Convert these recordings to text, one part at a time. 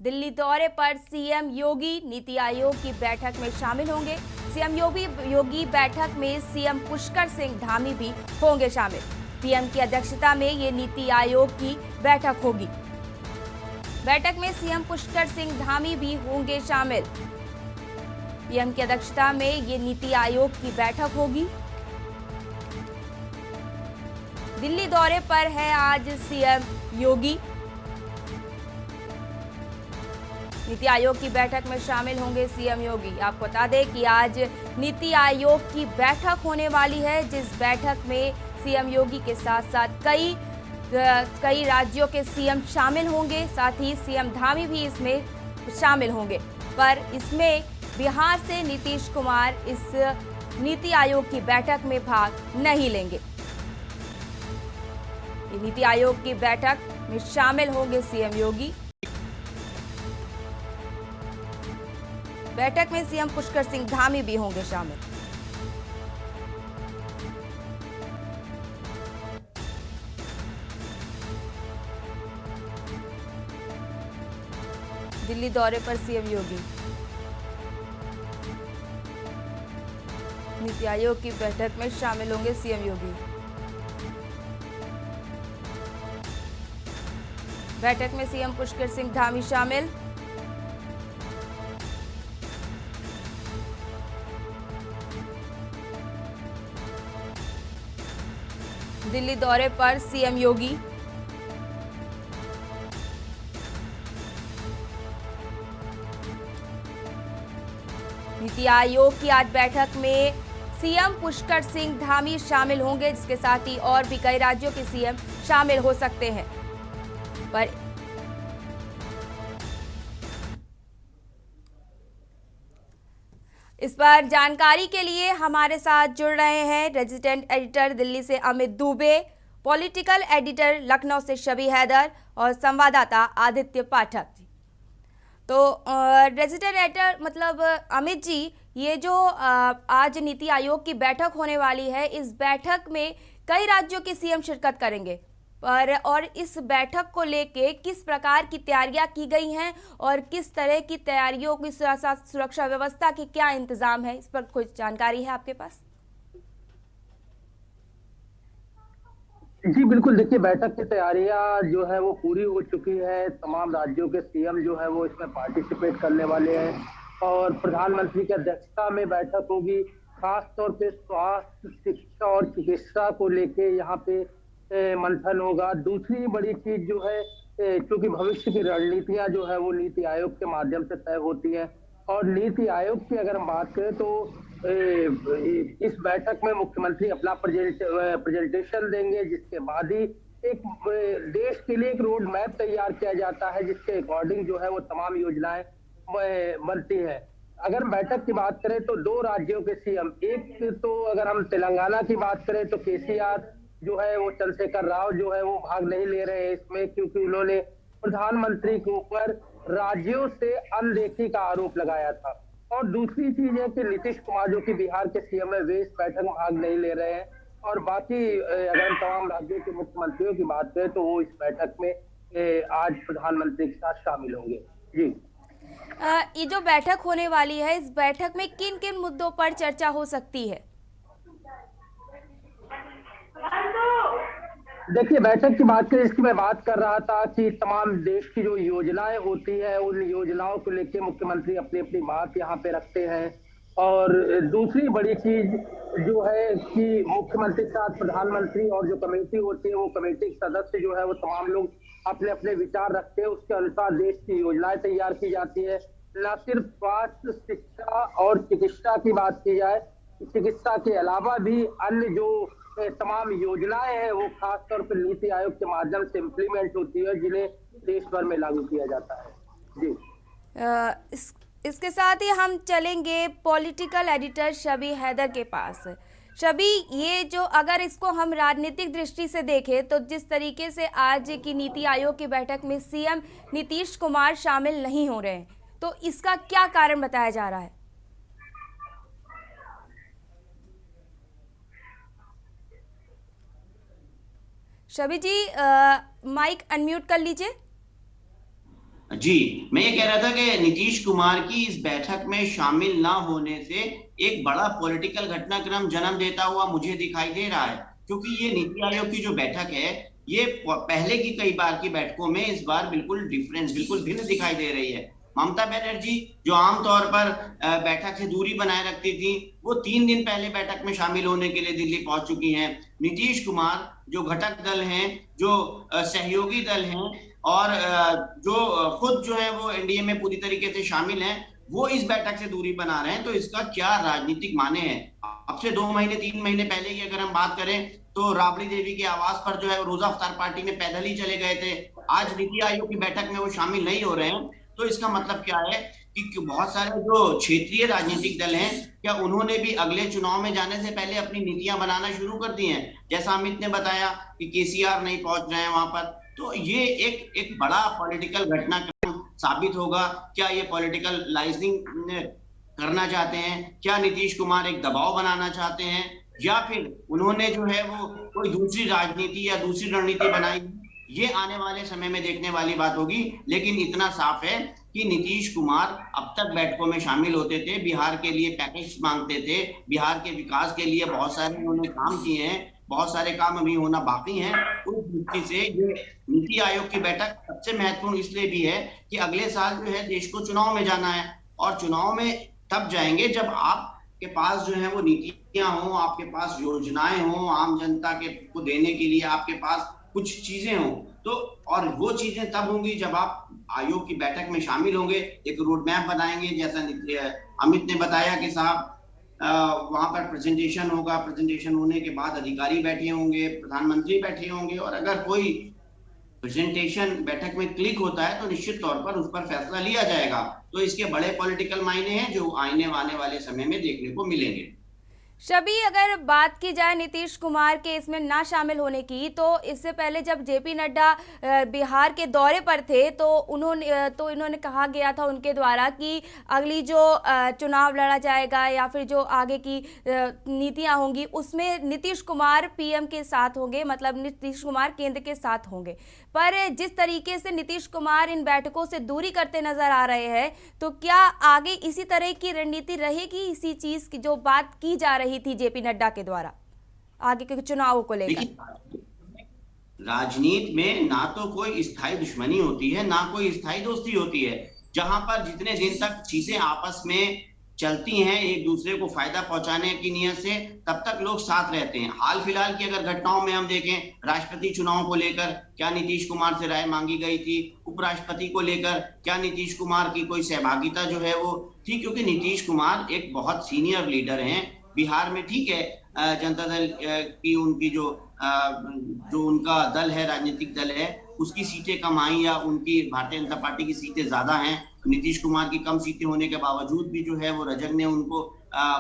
दिल्ली दौरे पर सीएम योगी नीति आयोग की बैठक में शामिल होंगे। सीएम योगी बैठक में सीएम पुष्कर सिंह धामी भी होंगे शामिल। पीएम की अध्यक्षता में ये नीति आयोग की बैठक होगी। बैठक में सीएम पुष्कर सिंह धामी भी होंगे शामिल। पीएम की अध्यक्षता में ये नीति आयोग की बैठक होगी। दिल्ली दौरे पर है आज सीएम योगी। नीति आयोग की बैठक में शामिल होंगे सीएम योगी। आपको बता दें कि आज नीति आयोग की बैठक होने वाली है, जिस बैठक में सीएम योगी के साथ साथ कई राज्यों के सीएम शामिल होंगे। साथ ही सीएम धामी भी इसमें शामिल होंगे, पर इसमें बिहार से नीतीश कुमार इस नीति आयोग की बैठक में भाग नहीं लेंगे। नीति आयोग की बैठक में शामिल होंगे सीएम योगी। बैठक में सीएम पुष्कर सिंह धामी भी होंगे शामिल। दिल्ली दौरे पर सीएम योगी। नीति आयोग की बैठक में शामिल होंगे सीएम योगी। बैठक में सीएम पुष्कर सिंह धामी शामिल। दिल्ली दौरे पर सीएम योगी। नीति आयोग की आज बैठक में सीएम पुष्कर सिंह धामी शामिल होंगे, जिसके साथ ही और भी कई राज्यों के सीएम शामिल हो सकते हैं। पर इस पर जानकारी के लिए हमारे साथ जुड़ रहे हैं रेजिडेंट एडिटर दिल्ली से अमित दुबे, पॉलिटिकल एडिटर लखनऊ से शबी हैदर और संवाददाता आदित्य पाठक। तो रेजिडेंट एडिटर मतलब अमित जी, ये जो आज नीति आयोग की बैठक होने वाली है, इस बैठक में कई राज्यों के सीएम शिरकत करेंगे, और इस बैठक को लेके किस प्रकार की तैयारियां की गई हैं और किस तरह की तैयारियों की साथ सुरक्षा व्यवस्था के क्या इंतजाम है, इस पर कुछ जानकारी है आपके पास? जी बिल्कुल, देखिए बैठक की तैयारियां जो है वो पूरी हो चुकी है। तमाम राज्यों के सीएम जो है वो इसमें पार्टिसिपेट करने वाले हैं और प्रधानमंत्री की अध्यक्षता में बैठक होगी। खास तौर पे स्वास्थ्य, शिक्षा और चिकित्सा को लेके यहाँ पे मंथन होगा। दूसरी बड़ी चीज जो है, क्योंकि भविष्य की रणनीतियां जो है वो नीति आयोग के माध्यम से तय होती है, और नीति आयोग की अगर हम बात करें तो इस बैठक में मुख्यमंत्री अपना प्रेजेंटेशन देंगे, जिसके बाद ही एक देश के लिए एक रोड मैप तैयार किया जाता है, जिसके अकॉर्डिंग जो है वो तमाम योजनाएं बनती है। अगर बैठक की बात करें तो दो राज्यों के सीएम, एक तो अगर हम तेलंगाना की बात करें तो केसीआर जो है वो चंद्रशेखर राव जो है वो भाग नहीं ले रहे हैं इसमें, क्योंकि उन्होंने प्रधानमंत्री के ऊपर राज्यों से अनदेखी का आरोप लगाया था। और दूसरी चीज है कि नीतीश कुमार जो कि बिहार के सीएम है, वे इस बैठक में भाग नहीं ले रहे हैं। और बाकी अगर हम तमाम राज्यों के मुख्यमंत्रियों की बात करें तो वो इस बैठक में आज प्रधानमंत्री के साथ शामिल होंगे। जी, ये जो बैठक होने वाली है, इस बैठक में किन किन मुद्दों पर चर्चा हो सकती है? देखिए बैठक की बात करें, इसकी मैं बात कर रहा था कि तमाम देश की जो योजनाएं होती है उन योजनाओं को लेकर मुख्यमंत्री अपनी अपनी बात यहाँ पे रखते हैं। और दूसरी बड़ी चीज जो है कि मुख्यमंत्री के साथ प्रधानमंत्री और जो कमेटी होती है वो कमेटी के सदस्य जो है वो तमाम लोग अपने अपने विचार रखते हैं, उसके अनुसार देश की योजनाएं तैयार की जाती है। न सिर्फ स्वास्थ्य, शिक्षा और चिकित्सा की बात की जाए, चिकित्सा के अलावा भी अन्य जो तमाम योजनाएं हैं वो खास तौर पर नीति आयोग के माध्यम से इम्प्लीमेंट होती है, जिन्हें देश भर में लागू किया जाता है। जी, इसके साथ ही हम चलेंगे पॉलिटिकल एडिटर शबी हैदर के पास। शबी, ये जो अगर इसको हम राजनीतिक दृष्टि से देखें तो जिस तरीके से आज की नीति आयोग की बैठक में सीएम नीतीश कुमार शामिल नहीं हो रहे हैं, तो इसका क्या कारण बताया जा रहा है? शबी जी, माइक अनम्यूट कर लीजिए। जी, मैं ये कह रहा था कि नीतीश कुमार की इस बैठक में शामिल ना होने से एक बड़ा पॉलिटिकल घटनाक्रम जन्म देता हुआ मुझे दिखाई दे रहा है, क्योंकि ये नीति आयोग की जो बैठक है, ये पहले की कई बार की बैठकों में इस बार बिल्कुल डिफरेंस, बिल्कुल भिन्न दिखाई दे रही है। ममता बनर्जी जो आमतौर पर बैठक से दूरी बनाए रखती थी, वो 3 दिन पहले बैठक में शामिल होने के लिए दिल्ली पहुंच चुकी हैं। नीतीश कुमार जो घटक दल हैं, जो सहयोगी दल हैं, और जो खुद जो है वो एनडीए में पूरी तरीके से शामिल हैं, वो इस बैठक से दूरी बना रहे हैं। तो इसका क्या राजनीतिक माने हैं? अब से 2 महीने 3 महीने पहले की अगर हम बात करें, तो राबड़ी देवी के आवास पर जो है रोजा अफ्तार पार्टी में पैदल ही चले गए थे। आज नीति आयोग की बैठक में वो शामिल नहीं हो रहे हैं। तो इसका मतलब क्या है कि बहुत सारे जो क्षेत्रीय राजनीतिक दल हैं, क्या उन्होंने भी अगले चुनाव में जाने से पहले अपनी नीतियां बनाना शुरू कर दी हैं? जैसा अमित ने बताया कि केसीआर नहीं पहुंच रहे हैं वहां पर, तो ये एक बड़ा पॉलिटिकल घटनाक्रम साबित होगा। क्या ये पॉलिटिकल लाइजनिंग करना चाहते हैं? क्या नीतीश कुमार एक दबाव बनाना चाहते हैं, या फिर उन्होंने जो है वो कोई दूसरी राजनीति या दूसरी रणनीति बनाई? ये आने वाले समय में देखने वाली बात होगी। लेकिन इतना साफ है कि नीतीश कुमार अब तक बैठकों में शामिल होते थे, बिहार के लिए पैकेज मांगते थे, बिहार के विकास के लिए बहुत सारे उन्होंने काम किए हैं, बहुत सारे काम अभी होना बाकी हैं। उस दृष्टि से ये नीति आयोग की बैठक सबसे महत्वपूर्ण इसलिए भी है कि अगले साल जो है देश को चुनाव में जाना है, और चुनाव में तब जाएंगे जब आपके पास जो है वो नीतियां हो, आपके पास योजनाएं हो, आम जनता के को देने के लिए आपके पास कुछ चीजें हो। तो और वो चीजें तब होंगी जब आप आयोग की बैठक में शामिल होंगे, एक रोड मैप बनाएंगे, जैसा अमित ने बताया कि साहब वहां पर प्रेजेंटेशन होगा, प्रेजेंटेशन होने के बाद अधिकारी बैठे होंगे, प्रधानमंत्री बैठे होंगे, और अगर कोई प्रेजेंटेशन बैठक में क्लिक होता है तो निश्चित तौर पर उस पर फैसला लिया जाएगा। तो इसके बड़े पॉलिटिकल मायने हैं जो आने वाले समय में देखने को मिलेंगे। शबी, अगर बात की जाए नीतीश कुमार के इसमें ना शामिल होने की, तो इससे पहले जब जेपी नड्डा बिहार के दौरे पर थे तो इन्होंने कहा गया था उनके द्वारा कि अगली जो चुनाव लड़ा जाएगा या फिर जो आगे की नीतियां होंगी उसमें नीतीश कुमार पीएम के साथ होंगे, मतलब नीतीश कुमार केंद्र के साथ होंगे। पर जिस तरीके से नीतीश कुमार इन बैठकों से दूरी करते नजर आ रहे हैं, तो क्या आगे इसी तरह की रणनीति रहेगी, इसी चीज की जो बात की जा रही थी जेपी नड्डा के द्वारा आगे के चुनावों को लेकर? राजनीति में ना तो कोई स्थायी दुश्मनी होती है, ना कोई स्थायी दोस्ती होती है। जहां पर जितने दिन तक चीजें आपस में चलती हैं एक दूसरे को फायदा पहुंचाने की नियत से, तब तक लोग साथ रहते हैं। हाल फिलहाल की अगर घटनाओं में हम देखें, राष्ट्रपति चुनाव को लेकर क्या नीतीश कुमार से राय मांगी गई थी? उपराष्ट्रपति को लेकर क्या नीतीश कुमार की कोई सहभागिता जो है वो थी? क्योंकि नीतीश कुमार एक बहुत सीनियर लीडर हैं बिहार में। ठीक है, जनता दल की उनकी जो उनका दल है, राजनीतिक दल है, उसकी सीटें कम आई या उनकी भारतीय जनता पार्टी की सीटें ज्यादा हैं। नीतीश कुमार की कम सीटें होने के बावजूद भी जो है वो रजग ने उनको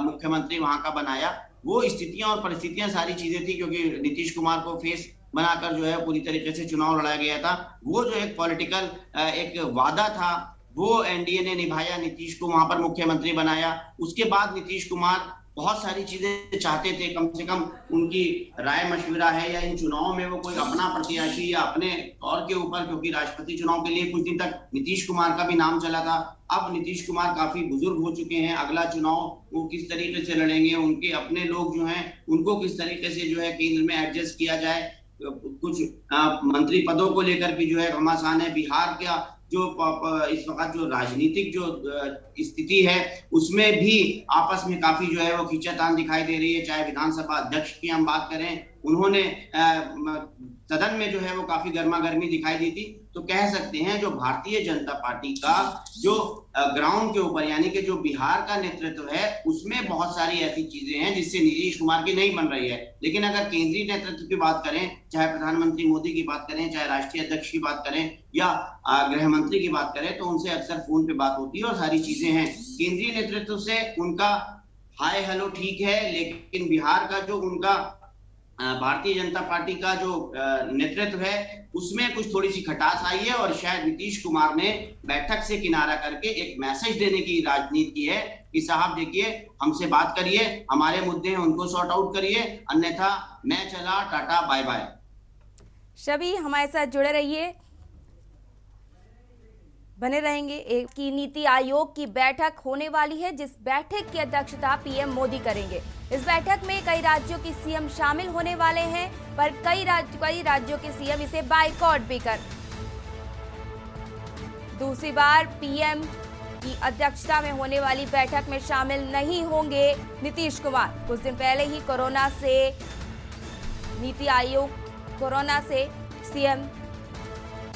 मुख्यमंत्री वहां का बनाया। वो स्थितियां और परिस्थितियां सारी चीजें थी, क्योंकि नीतीश कुमार को फेस बनाकर जो है पूरी तरीके से चुनाव लड़ाया गया था। वो जो एक पॉलिटिकल एक वादा था वो एनडीए ने निभाया, नीतीश को वहां पर मुख्यमंत्री बनाया। उसके बाद नीतीश कुमार बहुत सारी चीजें चाहते थे, कम से कम उनकी राय मशविरा है या इन चुनावों में वो कोई अपना प्रत्याशी या अपने तौर के ऊपर, क्योंकि राष्ट्रपति चुनाव के लिए कुछ दिन तक नीतीश कुमार का भी नाम चला था। अब नीतीश कुमार काफी बुजुर्ग हो चुके हैं, अगला चुनाव वो किस तरीके से लड़ेंगे, उनके अपने लोग जो हैं उनको किस तरीके से जो है केंद्र में एडजस्ट किया जाए, कुछ मंत्री पदों को लेकर भी जो है घमासान है। बिहार का जो इस वक्त जो राजनीतिक जो स्थिति है उसमें भी आपस में काफी जो है वो खींचातान दिखाई दे रही है। चाहे विधानसभा अध्यक्ष की हम बात करें, उन्होंने सदन में जो है वो काफी गर्मा गर्मी दिखाई दी थी। तो कह सकते हैं जो भारतीय जनता पार्टी का जो ग्राउंड के ऊपर यानी कि जो बिहार का नेतृत्व है उसमें बहुत सारी ऐसी चीजें हैं जिससे नीतीश कुमार की नहीं बन रही है। लेकिन अगर केंद्रीय नेतृत्व की बात करें, चाहे प्रधानमंत्री मोदी की बात करें, चाहे राष्ट्रीय अध्यक्ष की बात करें या गृह मंत्री की बात करें, तो उनसे अक्सर फोन पे बात होती है और सारी चीजें हैं। केंद्रीय नेतृत्व से उनका हाय हेलो ठीक है, लेकिन बिहार का जो उनका भारतीय जनता पार्टी का जो नेतृत्व है उसमें कुछ थोड़ी सी खटास आई है। और शायद नीतीश कुमार ने बैठक से किनारा करके एक मैसेज देने की राजनीति की है कि साहब देखिए, हमसे बात करिए, हमारे मुद्दे हैं उनको सॉर्ट आउट करिए, अन्यथा मैं चला, टाटा बाय बाय। शबी, हमारे साथ जुड़े रहिए। बने रहेंगे। एक की नीति आयोग की बैठक होने वाली है, जिस बैठक की अध्यक्षता पीएम मोदी करेंगे। इस बैठक में कई राज्यों के सीएम शामिल होने वाले हैं, पर कई राज्यों के सीएम इसे बाइकआउट भी कर दूसरी बार पीएम की अध्यक्षता में होने वाली बैठक में शामिल नहीं होंगे नीतीश कुमार। कुछ दिन पहले ही कोरोना से सीएम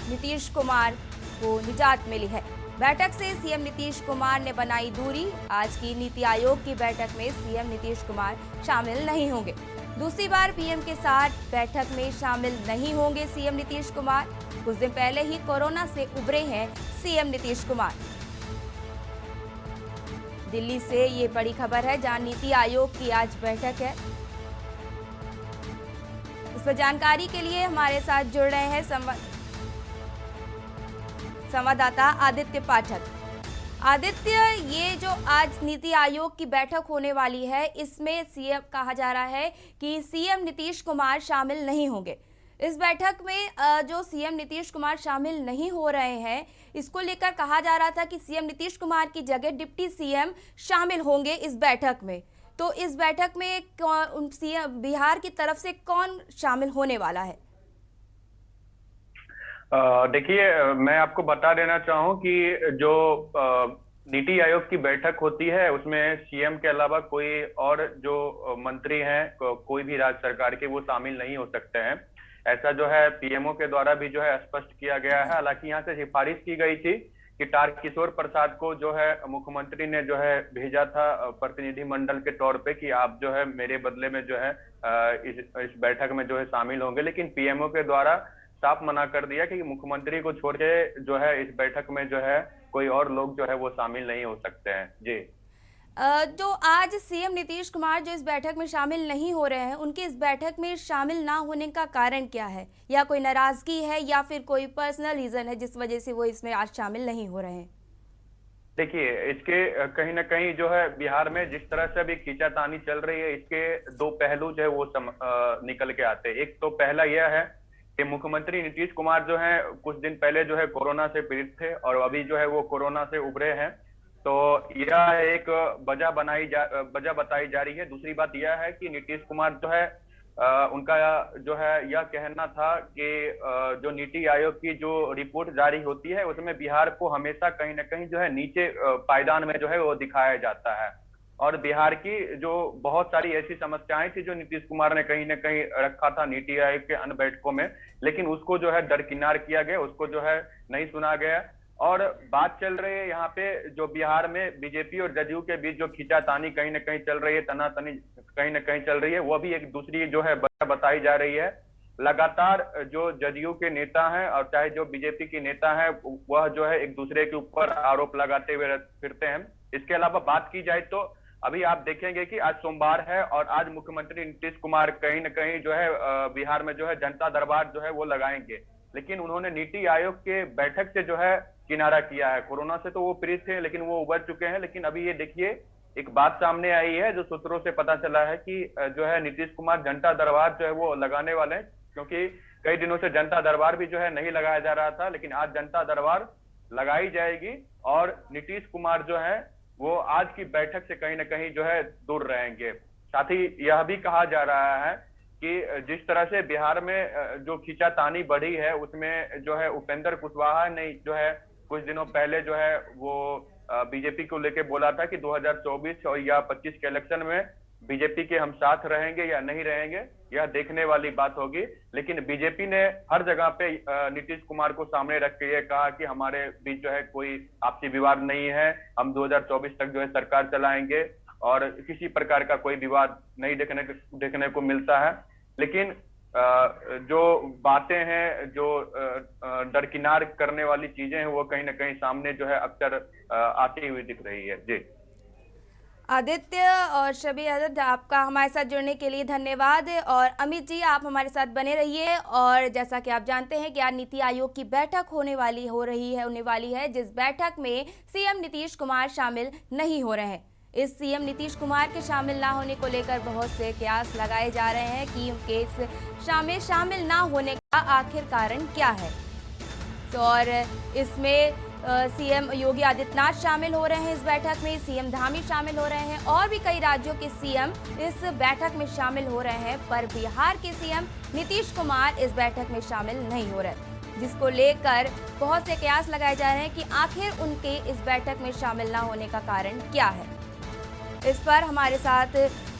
नीतीश कुमार को निजात मिली है। बैठक से सीएम नीतीश कुमार ने बनाई दूरी। आज की नीति आयोग की बैठक में सीएम नीतीश कुमार शामिल नहीं होंगे। दूसरी बार पीएम के साथ बैठक में शामिल नहीं होंगे सीएम नीतीश कुमार। कुछ दिन पहले ही कोरोना से उबरे हैं सीएम नीतीश कुमार। दिल्ली से ये बड़ी खबर है, जहां नीति आयोग की आज बैठक है। इस पर जानकारी के लिए हमारे साथ जुड़ रहे हैं संवाददाता आदित्य पाठक। आदित्य, ये जो आज नीति आयोग की बैठक होने वाली है, इसमें सीएम कहा जा रहा है कि सीएम नीतीश कुमार शामिल नहीं होंगे। इस बैठक में जो सीएम नीतीश कुमार शामिल नहीं हो रहे हैं, इसको लेकर कहा जा रहा था कि सीएम नीतीश कुमार की जगह डिप्टी सीएम शामिल होंगे इस बैठक में। तो इस बैठक में सीएम बिहार की तरफ से कौन शामिल होने वाला है? देखिए, मैं आपको बता देना चाहूँ कि जो नीति आयोग की बैठक होती है उसमें सीएम के अलावा कोई और जो मंत्री हैं, कोई भी राज्य सरकार के, वो शामिल नहीं हो सकते हैं। ऐसा जो है पीएमओ के द्वारा भी जो है स्पष्ट किया गया है। हालांकि यहाँ से सिफारिश की गई थी कि तारकिशोर प्रसाद को जो है मुख्यमंत्री ने जो है भेजा था प्रतिनिधि मंडल के तौर पे कि आप जो है मेरे बदले में जो है इस बैठक में जो है शामिल होंगे, लेकिन पीएमओ के द्वारा साफ मना कर दिया कि मुख्यमंत्री को छोड़ के जो है इस बैठक में जो है कोई और लोग जो है वो शामिल नहीं हो सकते हैं। जी, जो आज सीएम नीतीश कुमार जो इस बैठक में शामिल नहीं हो रहे हैं, उनके इस बैठक में शामिल ना होने का कारण क्या है? या कोई नाराजगी है या फिर कोई पर्सनल रीजन है जिस वजह से वो इसमें आज शामिल नहीं हो रहे हैं? देखिए, इसके कहीं ना कहीं जो है बिहार में जिस तरह से अभी खींचातानी चल रही है, इसके दो पहलू जो है वो निकल के आते हैं। एक तो पहला यह है कि मुख्यमंत्री नीतीश कुमार जो है कुछ दिन पहले जो है कोरोना से पीड़ित थे और अभी जो है वो कोरोना से उबरे हैं, तो यह एक वजह बताई जा रही है। दूसरी बात यह है कि नीतीश कुमार जो है उनका जो है यह कहना था कि जो नीति आयोग की जो रिपोर्ट जारी होती है उसमें बिहार को हमेशा कहीं ना कहीं जो है नीचे पायदान में जो है वो दिखाया जाता है, और बिहार की जो बहुत सारी ऐसी समस्याएं थी जो नीतीश कुमार ने कहीं ना कहीं रखा था नीति आयोग के अन्य बैठकों में, लेकिन उसको जो है दरकिनार किया गया, उसको जो है नहीं सुना गया। और बात चल रही है यहाँ पे जो बिहार में बीजेपी और जदयू के बीच जो खींचातानी कहीं ना कहीं चल रही है, तनातनी कहीं ना कहीं चल रही है, वो भी एक दूसरी जो है बताई जा रही है। लगातार जो जदयू के नेता हैं और चाहे जो बीजेपी के नेता हैं, वह जो है एक दूसरे के ऊपर आरोप लगाते हुए फिरते हैं। इसके अलावा बात की जाए तो अभी आप देखेंगे कि आज सोमवार है और आज मुख्यमंत्री नीतीश कुमार कहीं ना कहीं जो है बिहार में जो है जनता दरबार जो है वो लगाएंगे, लेकिन उन्होंने नीति आयोग के बैठक से जो है किनारा किया है। कोरोना से तो वो पीड़ित थे लेकिन वो उबर चुके हैं, लेकिन अभी ये देखिए एक बात सामने आई है जो सूत्रों से पता चला है कि जो है नीतीश कुमार जनता दरबार जो है वो लगाने वाले हैं, क्योंकि कई दिनों से जनता दरबार भी जो है नहीं लगाया जा रहा था, लेकिन आज जनता दरबार लगाई जाएगी और नीतीश कुमार जो है वो आज की बैठक से कहीं ना कहीं जो है दूर रहेंगे। साथ ही यह भी कहा जा रहा है कि जिस तरह से बिहार में जो खींचातानी बढ़ी है उसमें जो है उपेंद्र कुशवाहा ने जो है कुछ दिनों पहले जो है वो बीजेपी को लेके बोला था कि 2024 और या 25 के इलेक्शन में बीजेपी के हम साथ रहेंगे या नहीं रहेंगे, यह देखने वाली बात होगी। लेकिन बीजेपी ने हर जगह पे नीतीश कुमार को सामने रख के ये कहा कि हमारे बीच जो है कोई आपसी विवाद नहीं है, हम 2024 तक जो है सरकार चलाएंगे और किसी प्रकार का कोई विवाद नहीं देखने को मिलता है। लेकिन जो बातें हैं, जो दरकिनार करने वाली चीजें हैं, वो कहीं ना कहीं सामने जो है अक्सर आती हुई दिख रही है। जी, आदित्य और शबी अहमद, आपका हमारे साथ जुड़ने के लिए धन्यवाद। और अमित जी, आप हमारे साथ बने रहिए। और जैसा कि आप जानते हैं कि आज नीति आयोग की बैठक होने वाली है, जिस बैठक में सीएम नीतीश कुमार शामिल नहीं हो रहे हैं। इस सीएम नीतीश कुमार के शामिल ना होने को लेकर बहुत से कयास लगाए जा रहे हैं कि उनके इस शामिल ना होने का आखिर कारण क्या है। तो और इसमें सीएम योगी आदित्यनाथ शामिल हो रहे हैं इस बैठक में, सीएम धामी शामिल हो रहे हैं और भी कई राज्यों के सीएम इस बैठक में शामिल हो रहे हैं। पर बिहार के सीएम नीतीश कुमार इस बैठक में शामिल नहीं हो रहे, जिसको लेकर बहुत से कयास लगाए जा रहे हैं कि आखिर उनके इस बैठक में शामिल ना होने का कारण क्या है। इस पर हमारे साथ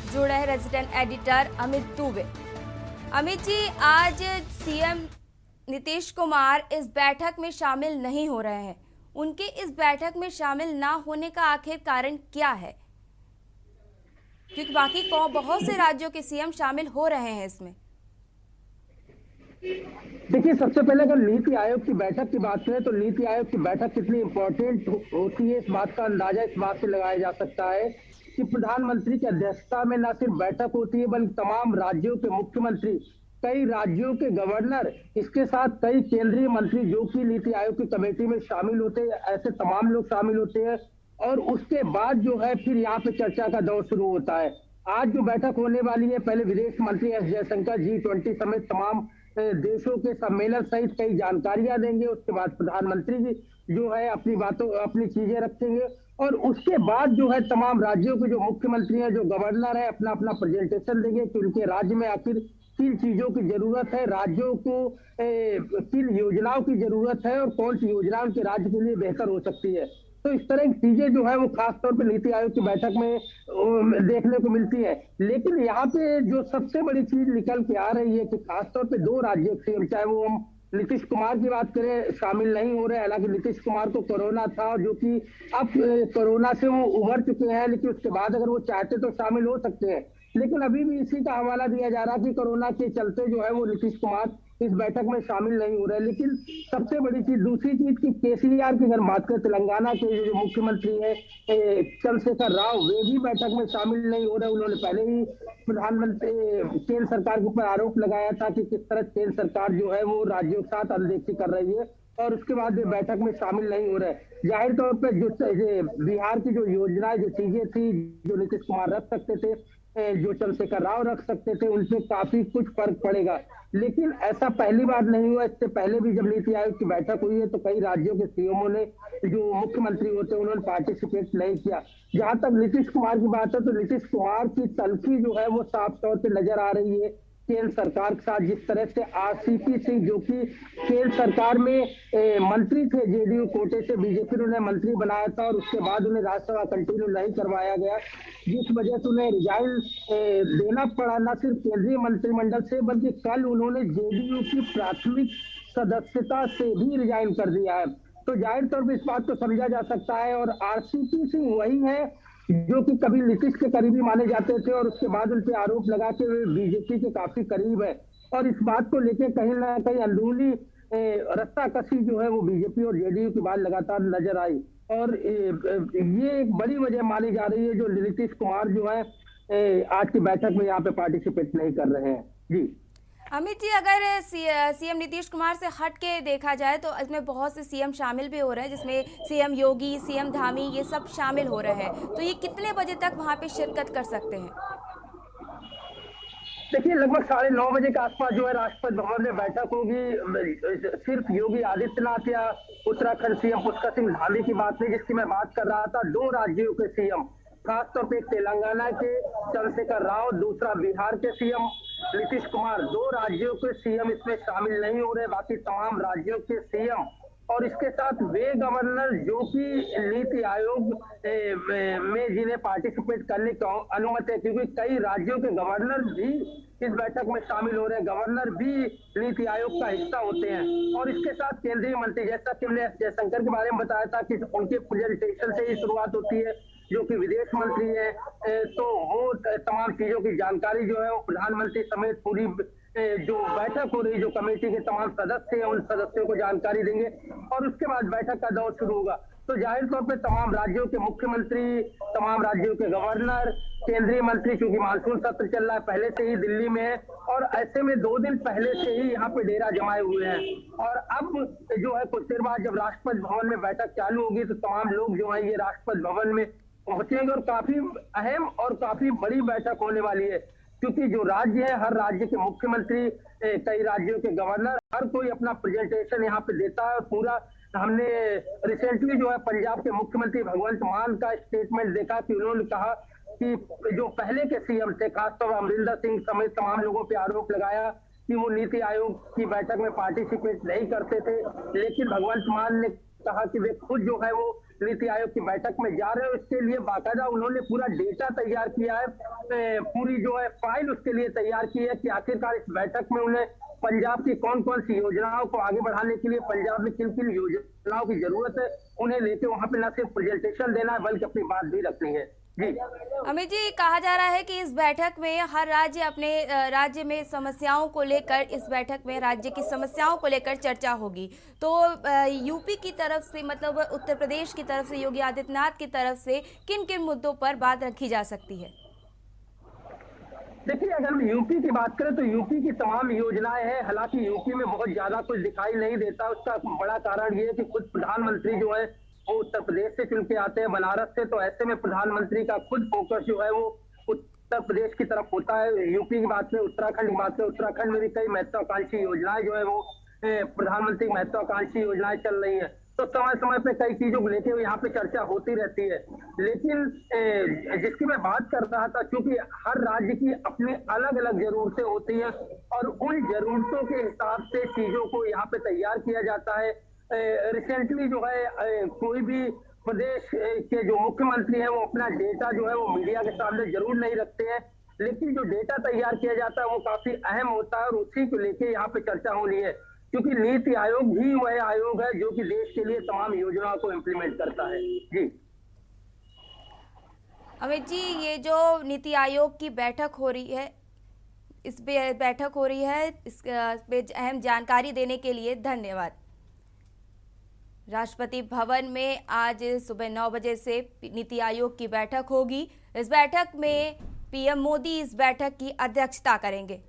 जुड़े हैं रेजिडेंट एडिटर अमित दुबे। अमित जी, आज सीएम नीतीश कुमार इस बैठक में शामिल नहीं हो रहे हैं, उनके इस बैठक में शामिल ना होने का आखिर कारण क्या है? क्योंकि बाकी बहुत से राज्यों के सीएम शामिल हो रहे हैं इसमें। देखिए, सबसे पहले अगर नीति आयोग की बैठक की बात करें तो नीति आयोग की बैठक कितनी इंपॉर्टेंट होती है, इस बात का अंदाजा इस बात से लगाया जा सकता है कि प्रधानमंत्री की अध्यक्षता में न सिर्फ बैठक होती है बल्कि तमाम राज्यों के मुख्यमंत्री, कई राज्यों के गवर्नर, इसके साथ कई केंद्रीय मंत्री जो कि नीति आयोग की कमेटी में शामिल होते हैं, ऐसे तमाम लोग शामिल होते हैं। और उसके बाद जो है फिर यहाँ पे चर्चा का दौर शुरू होता है। आज जो बैठक होने वाली है, पहले विदेश मंत्री एस जयशंकर G20 समेत तमाम देशों के सम्मेलन सहित कई जानकारियां देंगे। उसके बाद प्रधानमंत्री जी जो है अपनी बातों, अपनी चीजें रखेंगे और उसके बाद जो है तमाम राज्यों के जो मुख्यमंत्री हैं, जो गवर्नर है, अपना अपना प्रेजेंटेशन देंगे कि उनके राज्य में आखिर किन चीजों की जरूरत है, राज्यों को किन योजनाओं की जरूरत है और कौन सी योजना उनके राज्य के लिए बेहतर हो सकती है। तो इस तरह की चीजें जो है वो खासतौर पर नीति आयोग की बैठक में देखने को मिलती है। लेकिन यहाँ पे जो सबसे बड़ी चीज निकल के आ रही है कि खासतौर पे दो राज्यों के सीएम, चाहे वो हम नीतीश कुमार की बात करें, शामिल नहीं हो रहे। हालांकि नीतीश कुमार को कोरोना था, जो कि अब कोरोना से वो उभर चुके हैं, लेकिन उसके बाद अगर वो चाहते तो शामिल हो सकते हैं। लेकिन अभी भी इसी का हवाला दिया जा रहा है कि कोरोना के चलते जो है वो नीतीश कुमार इस बैठक में शामिल नहीं हो रहे। लेकिन सबसे बड़ी चीज, दूसरी चीज की केसीआर की अगर बात करें, तेलंगाना के जो मुख्यमंत्री है चंद्रशेखर राव, वे भी बैठक में शामिल नहीं हो रहे। उन्होंने पहले ही प्रधानमंत्री केंद्र सरकार के ऊपर आरोप लगाया था कि किस तरह केंद्र सरकार जो है वो राज्यों के साथ अनदेखी कर रही है और उसके बाद वे बैठक में शामिल नहीं हो रहे। जाहिर तौर पर जो बिहार की जो योजनाएं, जो चीजें थी जो नीतीश कुमार रख सकते थे, जो चंद्रशेखर राव रख सकते थे, उनसे काफी कुछ फर्क पड़ेगा। लेकिन ऐसा पहली बार नहीं हुआ। इससे पहले भी जब नीति आयोग की बैठक हुई है तो कई राज्यों के सीएमओ ने, जो मुख्यमंत्री होते हैं, उन्होंने पार्टिसिपेट नहीं किया। जहां तक नीतीश कुमार की बात है तो नीतीश कुमार की तलखी जो है वो साफ तौर पे नजर आ रही है केंद्र सरकार के साथ। जिस तरह से RCP सिंह, जो कि केंद्र सरकार में मंत्री थे, JDU कोटे से बीजेपी ने उन्हें मंत्री बनाया था और उसके बाद उन्हें राज्यसभा कंटिन्यू नहीं करवाया गया, जिस वजह से उन्हें रिजाइन देना पड़ा, न सिर्फ केंद्रीय मंत्रिमंडल से बल्कि कल उन्होंने JDU की प्राथमिक सदस्यता से भी रिजाइन कर दिया है। तो जाहिर तौर पर इस बात को समझा जा सकता है। और RCP सिंह वही है जो कि कभी नीतीश के करीबी माने जाते थे और उसके बाद उन पे आरोप लगा के वे बीजेपी के काफी करीब है। और इस बात को लेकर कहीं ना कहीं अंदरूनी रस्साकशी जो है वो बीजेपी और JDU की बात लगातार नजर आई। और ये एक बड़ी वजह मानी जा रही है जो नीतीश कुमार जो है आज की बैठक में यहाँ पे पार्टिसिपेट नहीं कर रहे हैं। जी अमित जी, अगर सीएम नीतीश कुमार से हट के देखा जाए तो इसमें बहुत से सीएम शामिल भी हो रहे हैं, जिसमें सीएम योगी, सीएम धामी, ये सब शामिल हो रहे हैं। तो ये कितने बजे तक वहां पे शिरकत कर सकते हैं? देखिए, लगभग 9:30 बजे के आसपास जो है राष्ट्रपति भवन में बैठक होगी। सिर्फ योगी आदित्यनाथ या उत्तराखंड सीएम पुष्कर सिंह धामी की बात नहीं, जिसकी मैं बात कर रहा था, दो राज्यों के सीएम, खासतौर पे तेलंगाना के चंद्रशेखर राव, दूसरा बिहार के सीएम नीतीश कुमार, दो राज्यों के सीएम इसमें शामिल नहीं हो रहे। बाकी तमाम राज्यों के सीएम और इसके साथ वे गवर्नर जो कि नीति आयोग में जिन्हें पार्टिसिपेट करने की अनुमति है, क्योंकि कई राज्यों के गवर्नर भी इस बैठक में शामिल हो रहे हैं, गवर्नर भी नीति आयोग का हिस्सा होते हैं। और इसके साथ केंद्रीय मंत्री, जैसा कि हमने एस जयशंकर के बारे में बताया था कि उनके प्रेजेंटेशन से ही शुरुआत होती है, जो कि विदेश मंत्री है, तो वो तमाम चीजों की जानकारी जो है वो प्रधानमंत्री समेत पूरी जो बैठक हो रही, जो कमेटी के तमाम सदस्य हैं, उन सदस्यों को जानकारी देंगे और उसके बाद बैठक का दौर शुरू होगा। तो जाहिर तौर पे तमाम राज्यों के मुख्यमंत्री, तमाम राज्यों के गवर्नर, केंद्रीय मंत्री, क्योंकि मानसून सत्र चल रहा है, पहले से ही दिल्ली में है और ऐसे में 2 दिन पहले से ही यहाँ पे डेरा जमाए हुए हैं। और अब जो है कुछ देर बाद जब राष्ट्रपति भवन में बैठक चालू होगी तो तमाम लोग जो है ये राष्ट्रपति भवन में पहुंचेंगे और काफी अहम और काफी बड़ी बैठक होने वाली है, क्योंकि जो राज्य है, हर राज्य के मुख्यमंत्री, कई राज्यों के गवर्नर, हर कोई अपना प्रेजेंटेशन यहाँ पे देता है और पूरा हमने रिसेंटली जो है पंजाब के मुख्यमंत्री भगवंत मान का स्टेटमेंट देखा कि उन्होंने कहा कि जो पहले के सीएम थे, खासतौर पर अमरिंदर सिंह समेत तमाम लोगों पे आरोप लगाया कि वो नीति आयोग की बैठक में पार्टिसिपेट नहीं करते थे, लेकिन भगवंत मान ने कहा कि वे खुद जो है वो नीति आयोग की बैठक में जा रहे हैं। इसके लिए बाकायदा उन्होंने पूरा डेटा तैयार किया है, पूरी जो है फाइल उसके लिए तैयार की है कि आखिरकार इस बैठक में उन्हें पंजाब की कौन कौन सी योजनाओं को आगे बढ़ाने के लिए पंजाब में किन किन योजनाओं की जरूरत है, उन्हें लेके वहां पे न सिर्फ प्रेजेंटेशन देना है बल्कि अपनी बात भी रखनी है। जी अमित जी, कहा जा रहा है कि इस बैठक में हर राज्य अपने राज्य में समस्याओं को लेकर, इस बैठक में राज्य की समस्याओं को लेकर चर्चा होगी। तो यूपी की तरफ से, मतलब उत्तर प्रदेश की तरफ से, योगी आदित्यनाथ की तरफ से किन किन मुद्दों पर बात रखी जा सकती है? देखिए, अगर हम यूपी की बात करें तो यूपी की तमाम योजनाएं हैं। हालांकि यूपी में बहुत ज्यादा कुछ दिखाई नहीं देता। उसका बड़ा कारण ये है कि खुद प्रधानमंत्री जो है वो उत्तर प्रदेश से चुन के आते हैं, बनारस से। तो ऐसे में प्रधानमंत्री का खुद फोकस जो है वो उत्तर प्रदेश की तरफ होता है। यूपी की बात करें, उत्तराखंड की बात करें, उत्तराखंड में भी कई महत्वाकांक्षी योजनाएं जो है वो प्रधानमंत्री महत्वाकांक्षी योजनाएं चल रही है। तो समय समय पे कई चीजों को लेकर यहाँ पे चर्चा होती रहती है। लेकिन जिसकी मैं बात कर रहा था, क्योंकि हर राज्य की अपनी अलग अलग जरूरतें होती हैं और उन जरूरतों के हिसाब से चीजों को यहाँ पे तैयार किया जाता है। रिसेंटली जो है कोई भी प्रदेश के जो मुख्यमंत्री है वो अपना डेटा जो है वो मीडिया के सामने जरूर नहीं रखते हैं, लेकिन जो डेटा तैयार किया जाता है वो काफी अहम होता है और उसी को लेके यहाँ पे चर्चा होनी है, क्योंकि नीति आयोग ही वह आयोग है जो कि देश के लिए तमाम योजनाओं को इम्प्लीमेंट करता है। जी अमित जी, ये जो नीति आयोग की बैठक हो रही है, इस पे बैठक हो रही है, इस पे अहम जानकारी देने के लिए धन्यवाद। राष्ट्रपति भवन में आज सुबह 9 बजे से नीति आयोग की बैठक होगी। इस बैठक में पीएम मोदी इस बैठक की अध्यक्षता करेंगे।